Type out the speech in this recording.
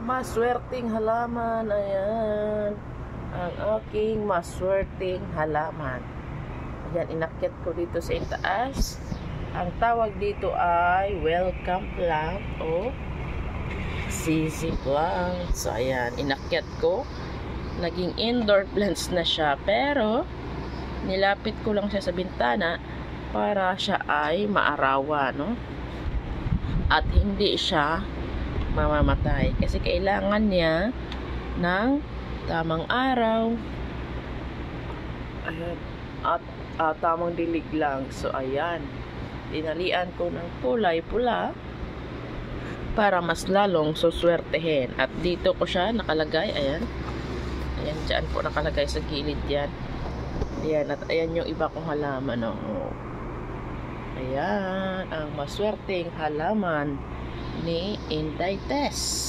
maswerteng halaman. Ayan. Ang aking maswerteng halaman. Ayan, inakyat ko dito sa itaas. Ang tawag dito ay welcome plant o sisi plant. So, ayan, inakyat ko. Naging indoor plants na siya. Pero, nilapit ko lang siya sa bintana para siya ay maarawan, no? At hindi siya mamamatay. Kasi kailangan niya ng tamang araw. Ayan. At tamang dilig lang. So, ayan. Tinalian ko ng kulay pula para mas lalong suswertehin. At dito ko siya nakalagay. Ayan. Ayan, dyan po nakalagay sa gilid yan. Ayan. At ayan yung iba kong halaman. Oh. Ayan. Ang maswerteng halaman ni Inday Tess.